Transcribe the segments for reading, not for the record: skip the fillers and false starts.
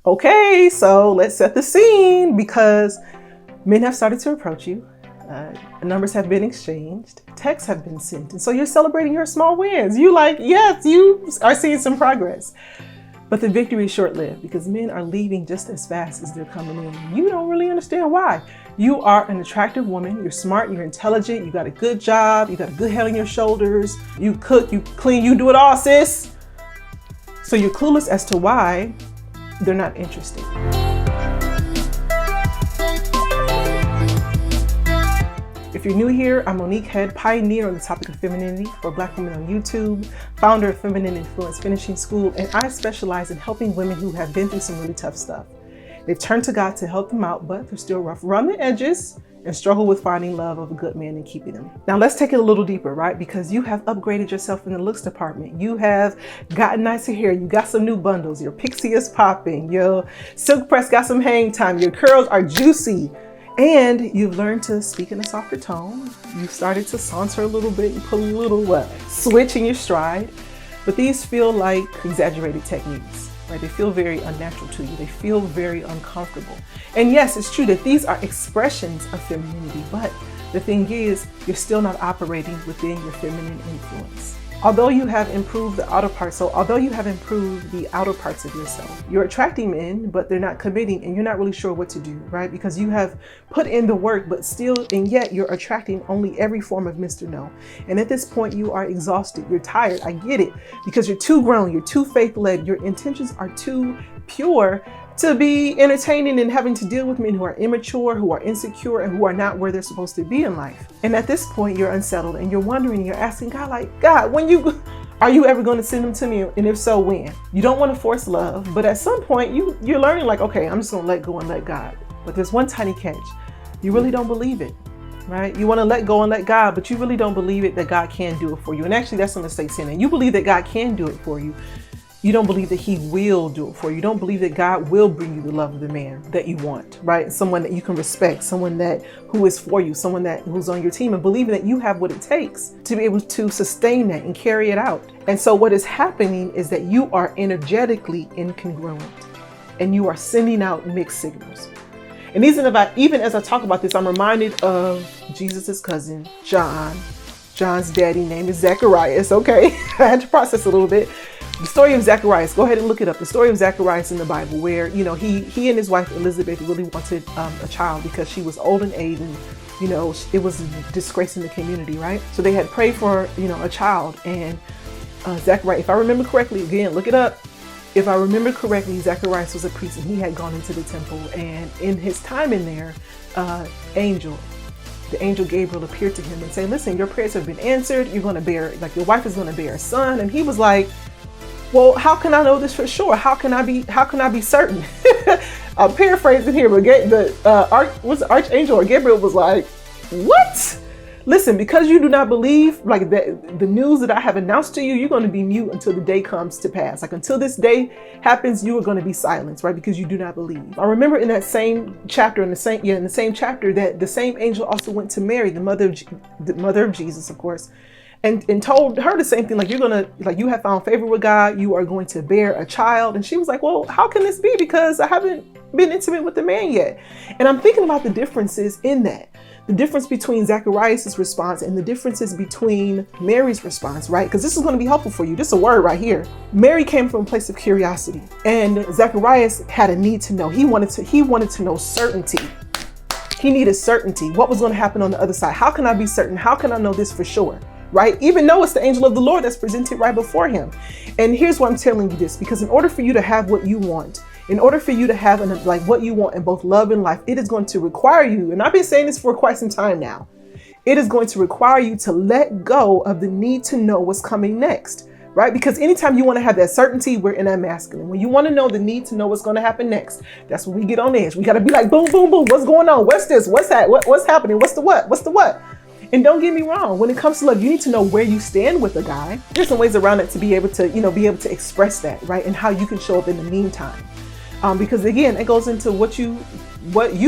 Okay, so let's set the scene, because men have started to approach you. Numbers have been exchanged, texts have been sent, and so you're celebrating your small wins. You like, yes, you are seeing some progress. But the victory is short-lived, because men are leaving just as fast as they're coming in. You don't really understand why. You are an attractive woman, you're smart, you're intelligent, you got a good job, you got a good head on your shoulders, you cook, you clean, you do it all, sis. So you're clueless as to why they're not interested. If you're new here, I'm Monique Head, pioneer on the topic of femininity for Black women on YouTube, founder of Feminine Influence Finishing School, and I specialize in helping women who have been through some really tough stuff. They've turned to God to help them out, but they're still rough around the edges and struggle with finding love of a good man and keeping them. Now let's take it a little deeper, right? Because you have upgraded yourself in the looks department. You have gotten nicer hair. You got some new bundles. Your pixie is popping. Your silk press got some hang time. Your curls are juicy. And you've learned to speak in a softer tone. You've started to saunter a little bit and put a little switch in your stride. But these feel like exaggerated techniques, right? They feel very unnatural to you. They feel very uncomfortable. And yes, it's true that these are expressions of femininity, but the thing is, you're still not operating within your feminine influence. Although you have improved the outer parts, although you have improved the outer parts of yourself, you're attracting men, but they're not committing, and you're not really sure what to do, right? Because you have put in the work, but still, and yet you're attracting only every form of Mr. No. And at this point, you are exhausted, you're tired, I get it, because you're too grown, you're too faith-led, your intentions are too pure to be entertaining and having to deal with men who are immature, who are insecure, and who are not where they're supposed to be in life. And at this point, you're unsettled and you're wondering, you're asking God, like, God, are you ever going to send them to me? And if so, when? You don't want to force love, but at some point you're learning, like, okay, I'm just going to let go and let God. But there's one tiny catch. You really don't believe it, right? You want to let go and let God, but you really don't believe it that God can do it for you. And actually, that's a mistake, sin. You believe that God can do it for you. You don't believe that he will do it for you. You don't believe that God will bring you the love of the man that you want, right? Someone that you can respect, someone who is for you, someone who's on your team, and believing that you have what it takes to be able to sustain that and carry it out. And so what is happening is that you are energetically incongruent and you are sending out mixed signals. And even as I talk about this, I'm reminded of Jesus's cousin, John. John's daddy name is Zacharias. Okay, I had to process a little bit. The story of Zacharias, go ahead and look it up. The story of Zacharias in the Bible, where, he and his wife Elizabeth really wanted a child because she was old in age, and, it was a disgrace in the community, right? So they had prayed for, a child, and Zacharias, if I remember correctly, again, look it up. If I remember correctly, Zacharias was a priest and he had gone into the temple, and in his time in there, the angel Gabriel appeared to him and said, listen, your prayers have been answered. You're going to bear, your wife is going to bear a son. And he was like, well, how can I know this for sure? How can I be certain? I'm paraphrasing here, but the archangel or Gabriel was like, what? Listen, because you do not believe, like, the news that I have announced to you, you're going to be mute until the day comes to pass. Like, until this day happens, you are going to be silenced, right? Because you do not believe. I remember in that same chapter, in the same chapter, that the same angel also went to Mary, the mother of Jesus, of course, and told her the same thing, like, you have found favor with God, you are going to bear a child. And she was like, well, how can this be? Because I haven't been intimate with the man yet. And I'm thinking about the differences in that. The difference between Zacharias' response and the differences between Mary's response, right? Because this is going to be helpful for you. This is a word right here. Mary came from a place of curiosity, and Zacharias had a need to know. He wanted to know certainty. He needed certainty. What was going to happen on the other side? How can I be certain? How can I know this for sure? Right? Even though it's the angel of the Lord that's presented right before him. And here's why I'm telling you this, because in order for you to have what you want, in order for you to have what you want in both love and life, it is going to require you, and I've been saying this for quite some time now, it is going to require you to let go of the need to know what's coming next, right? Because anytime you want to have that certainty, we're in that masculine. When you want to know the need to know what's going to happen next, that's when we get on edge. We got to be like, boom, boom, boom. What's going on? What's this? What's that? What's happening? What's the what? What's the what? And don't get me wrong, when it comes to love, you need to know where you stand with a guy. There's some ways around it to be able to express that, right? And how you can show up in the meantime. Because again, it goes into what you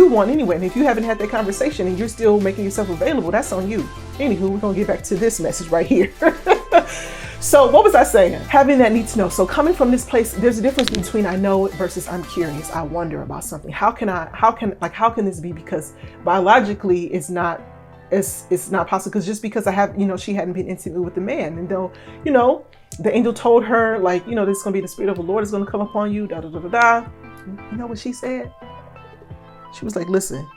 want anyway. And if you haven't had that conversation and you're still making yourself available, that's on you. Anywho, we're going to get back to this message right here. So what was I saying? Having that need to know. So coming from this place, there's a difference between I know versus I'm curious. I wonder about something. How can this be? Because biologically it's not possible. Because just because I have, she hadn't been intimate with the man, and though, the angel told her, like, this is gonna be the Spirit of the Lord is gonna come upon you, da da da da da. You know what she said? She was like, listen,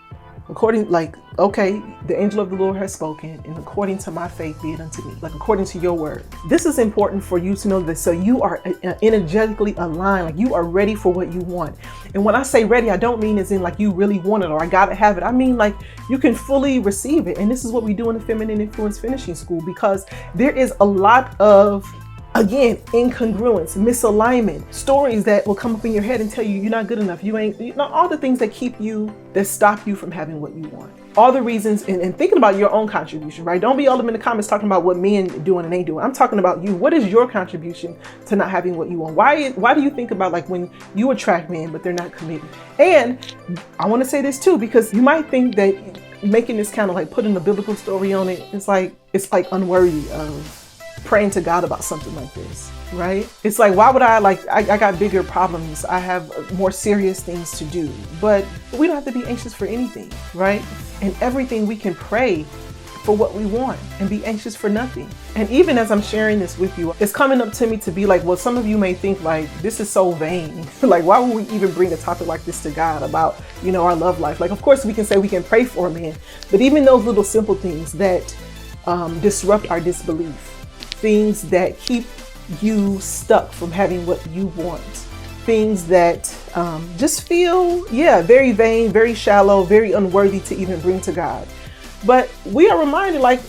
okay, the angel of the Lord has spoken, and according to my faith be it unto me, like according to your word. This is important for you to know this, so you are energetically aligned, like you are ready for what you want. And when I say ready, I don't mean as in like you really want it or I gotta have it. I mean like you can fully receive it. And this is what we do in the Feminine Influence Finishing School, because there is a lot of, again, incongruence, misalignment, stories that will come up in your head and tell you you're not good enough, all the things that stop you from having what you want. All the reasons, and thinking about your own contribution, right? Don't be all up in the comments talking about what men doing and ain't doing. I'm talking about you. What is your contribution to not having what you want? Why do you think about like when you attract men, but they're not committed? And I want to say this too, because you might think that making this kind of like putting a biblical story on it, it's like unworthy of praying to God about something like this, right? It's like, why would I got bigger problems. I have more serious things to do, but we don't have to be anxious for anything, right? And everything we can pray for what we want and be anxious for nothing. And even as I'm sharing this with you, it's coming up to me to be like, well, some of you may think like, this is so vain. Like, why would we even bring a topic like this to God about, our love life? Like, of course we can say we can pray for a man, but even those little simple things that disrupt our disbelief, things that keep you stuck from having what you want, things that just feel, very vain, very shallow, very unworthy to even bring to God. But we are reminded, like,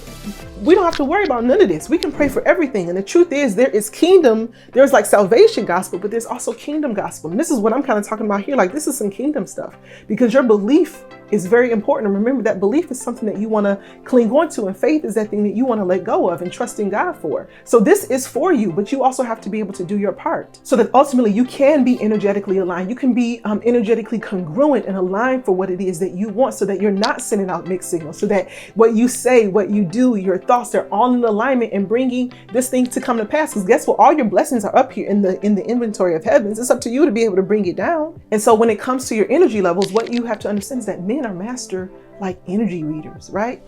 we don't have to worry about none of this. We can pray for everything. And the truth is, there is kingdom, there's like salvation gospel, but there's also kingdom gospel. And this is what I'm kind of talking about here. Like, this is some kingdom stuff, because your belief is very important. And remember that belief is something that you want to cling on to, and faith is that thing that you want to let go of and trust in God for. So this is for you, but you also have to be able to do your part so that ultimately you can be energetically aligned. You can be energetically congruent and aligned for what it is that you want, so that you're not sending out mixed signals, so that what you say, what you do, your thoughts, they're all in alignment and bringing this thing to come to pass. Because guess what? All your blessings are up here in the inventory of heavens. It's up to you to be able to bring it down. And so when it comes to your energy levels, what you have to understand is that men are master like energy readers, right?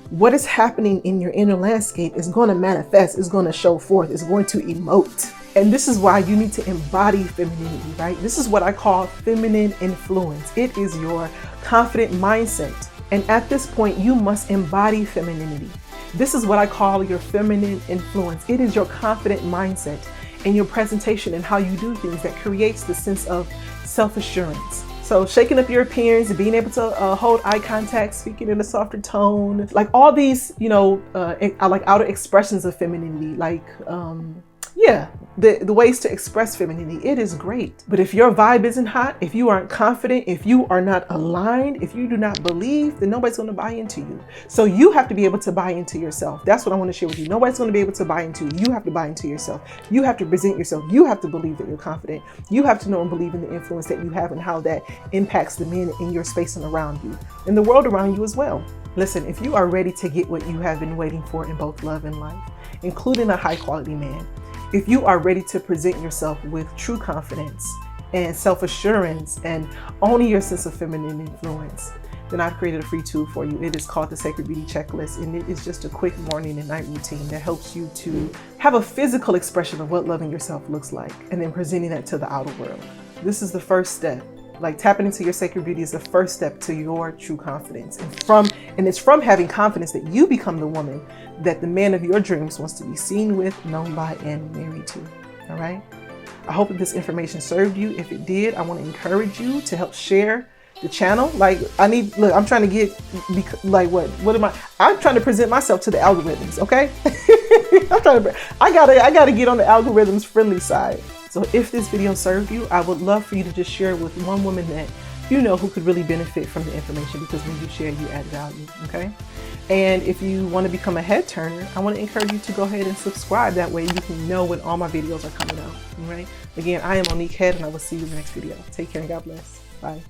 What is happening in your inner landscape is going to manifest, is going to show forth, is going to emote. And this is why you need to embody femininity, right? This is what I call feminine influence. It is your confident mindset. And at this point, you must embody femininity. This is what I call your feminine influence. It is your confident mindset and your presentation and how you do things that creates the sense of self-assurance. So shaking up your appearance, being able to hold eye contact, speaking in a softer tone, like all these, like outer expressions of femininity, like, the ways to express femininity, it is great. But if your vibe isn't hot, if you aren't confident, if you are not aligned, if you do not believe, then nobody's going to buy into you. So you have to be able to buy into yourself. That's what I want to share with you. Nobody's going to be able to buy into you. You have to buy into yourself. You have to present yourself. You have to believe that you're confident. You have to know and believe in the influence that you have and how that impacts the men in your space and around you and the world around you as well. Listen, if you are ready to get what you have been waiting for in both love and life, including a high quality man, if you are ready to present yourself with true confidence and self-assurance and owning your sense of feminine influence, then I've created a free tool for you. It is called the Sacred Beauty Checklist, and it is just a quick morning and night routine that helps you to have a physical expression of what loving yourself looks like and then presenting that to the outer world. This is the first step. Like, tapping into your sacred beauty is the first step to your true confidence. And it's from having confidence that you become the woman that the man of your dreams wants to be seen with, known by, and married to. All right. I hope that this information served you. If it did, I want to encourage you to help share the channel. Like, I'm trying to get, I'm trying to present myself to the algorithms. Okay. I gotta get on the algorithms friendly side. So if this video served you, I would love for you to just share it with one woman that you know who could really benefit from the information, because when you share, you add value, okay? And if you want to become a head turner, I want to encourage you to go ahead and subscribe. That way you can know when all my videos are coming out, all right? Again, I am Monique Head, and I will see you in the next video. Take care and God bless. Bye.